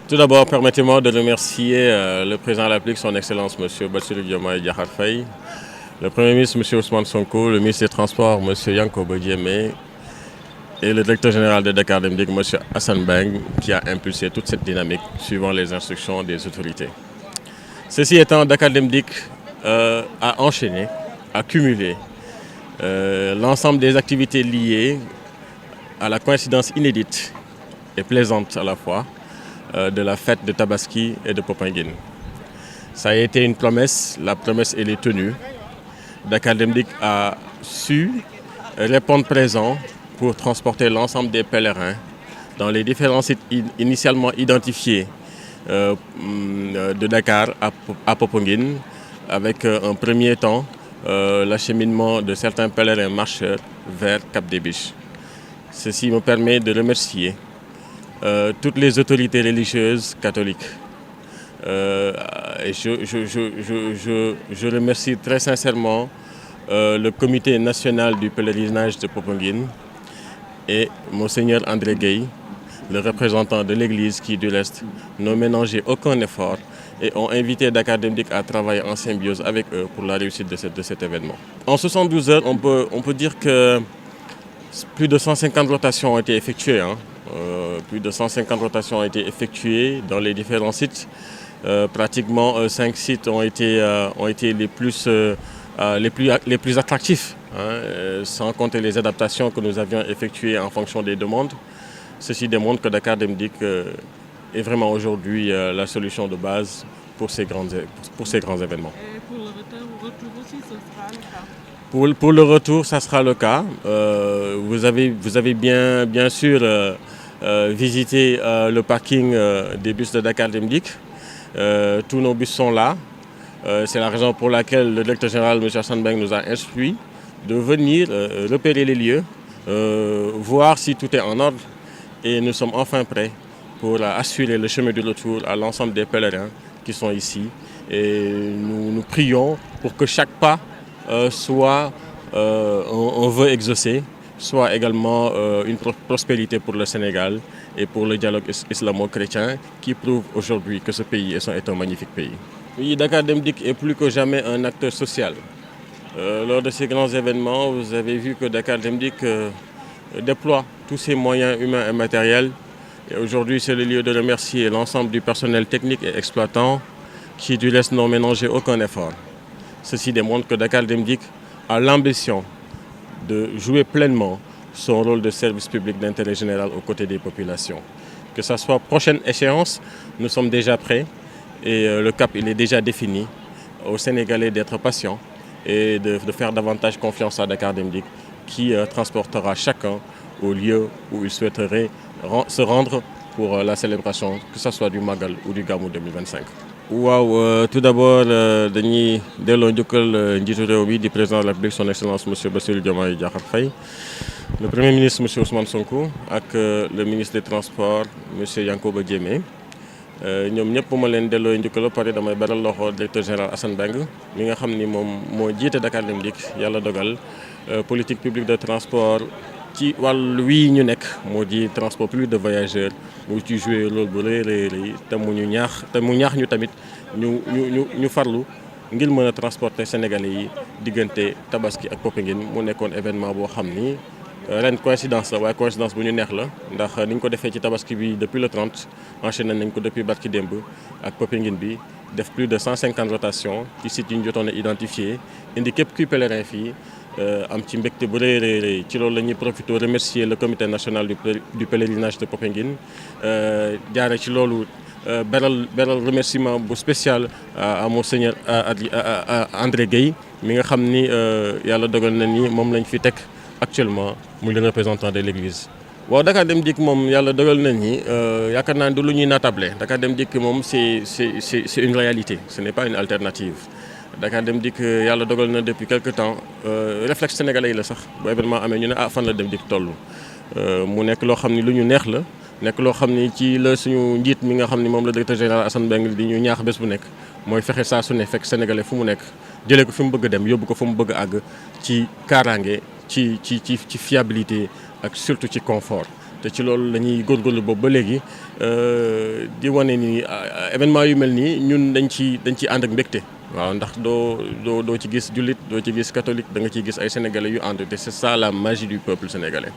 Tout d'abord, permettez-moi de remercier le président de la République, son Excellence M. Bassirou Diomaye Diakhar Faye, le Premier ministre M. Ousmane Sonko, le ministre des Transports M. Yankoba Diémé et le directeur général de Dakar Dem Dikk M. Assane Mbeng qui a impulsé toute cette dynamique suivant les instructions des autorités. Ceci étant, Dakar Dem Dikk a enchaîné, a cumulé l'ensemble des activités liées à la coïncidence inédite et plaisante à la fois de la fête de Tabaski et de Popenguine. Ça a été une promesse, la promesse elle est tenue. Dakar Dem Dikk a su répondre présent pour transporter l'ensemble des pèlerins dans les différents sites initialement identifiés de Dakar à Popenguine, avec un premier temps l'acheminement de certains pèlerins marcheurs vers Cap des Biches. Ceci me permet de remercier toutes les autorités religieuses catholiques. Et je remercie très sincèrement le comité national du pèlerinage de Popenguine et Monseigneur André Gueye, le représentant de l'Église qui, du reste, n'ont ménagé aucun effort et ont invité Dakar Dem Dikk à travailler en symbiose avec eux pour la réussite de cet événement. En 72 heures, on peut dire que plus de 150 rotations ont été effectuées. Plus de 150 rotations ont été effectuées dans les différents sites. Pratiquement 5 sites ont été les plus attractifs, sans compter les adaptations que nous avions effectuées en fonction des demandes. Ceci démontre que Dakar Dem Dikk est vraiment aujourd'hui la solution de base pour ces grands événements. Et pour le retour aussi, ce sera le cas? Pour le retour, ça sera le cas. Vous avez bien sûr visité le parking des bus de Dakar Dem Dikk. Tous nos bus sont là. C'est la raison pour laquelle le directeur général M. Assane Mbeng nous a instruit de venir repérer les lieux, voir si tout est en ordre. Et nous sommes enfin prêts pour assurer le chemin du retour à l'ensemble des pèlerins qui sont ici. Et nous prions pour que chaque pas soit un vœu exaucé, soit également une prospérité pour le Sénégal et pour le dialogue islamo-chrétien qui prouve aujourd'hui que ce pays est un magnifique pays. Oui, Dakar Dem Dikk est plus que jamais un acteur social. Lors de ces grands événements, vous avez vu que Dakar Dem Dikk déploie tous ses moyens humains et matériels. Et aujourd'hui, c'est le lieu de remercier l'ensemble du personnel technique et exploitant qui, du reste, n'ont ménagé aucun effort. Ceci démontre que Dakar Dem Dikk a l'ambition de jouer pleinement son rôle de service public d'intérêt général aux côtés des populations. Que ce soit prochaine échéance, nous sommes déjà prêts et le cap il est déjà défini aux Sénégalais d'être patients et de faire davantage confiance à Dakar Dem Dikk qui transportera chacun au lieu où il souhaiterait se rendre pour la célébration, que ce soit du Magal ou du Gamou 2025. waaw tout d'abord dañuy delloo njukkal njiitu réew mi di président de la République son excellence monsieur Bassirou Diomaye Diakhar Faye, le premier ministre monsieur Ousmane Sonko ak le ministre des transports monsieur Yankoba Diémé. ñoom ñëpp ma leen delloo njukkal ba pare damay beral loxo directeur général Assane Mbeng mi nga xam ni moom moo jiite Dakar Dem Dikk yàlla dogal politique publique de transport ci wàllu wii ñu nekk moo di transport public de voyageurs mu ci joué rôle bu rëy te mu ñaax ñu tamit ñu farlu ngir mën a transporter Sénégalais yi diggante Tabaski ak Popenguine mu nekkoon événement boo xam ni ren coïncidence la waaye coïncidence bu ñu neex la ndax ni ñu ko defee ci Tabaski bi depuis le 30 enchaîné nañ ko depuis barki démb ak Popenguine bi def plus de 150 rotations ci sites yi ñu jotoon a identifié indi képp kuy pèlerin fii am ci mbégte bu rëy ci loolu la ñuy profité remercier le comité national du pèlerinage de Popenguine jaare ci loolu beral remerciement bu spécial à Monseigneur André Gueye mi nga xam ni yàlla dogal na ni moom lañ fi teg actuellement muy le représentant de l'Église. waaw Dakar Dem Dikk moom yàlla dogal na ni yaakaar naa du lu ñuy natable Dakar Dem Dikk moom c'est une réalité, ce n'est pas une alternative. Dakar Dem Dikk yàlla dogal na depuis quelque temps réflexe sénégalais yi la sax bu événement amee ñu ne fan la Dem Dikk toll mu nekk loo xam ni lu ñu neex la nekk loo xam ni ci la suñu njiit mi nga xam ni moom la directeur général Assane Mbeng di ñu ñaax bés bu nekk mooy fexe saa su ne fekk sénégalais fu mu nekk jëlee ko fi mu bëgg a dem yóbbu ko fu mu bëgg a àgg ci kaaraange ci fiabilité ak surtout ci confort te ci loolu la ñuy góorgóorlu boobu ba léegi di wane ni événement yu mel nii ñun dañ ci ànd ak mbégte. waaw ndax doo ci gis jullit doo ci gis catholique da nga ciy gis ay sénégalais yu ànd te c'est ça la magie du peuple sénégalais.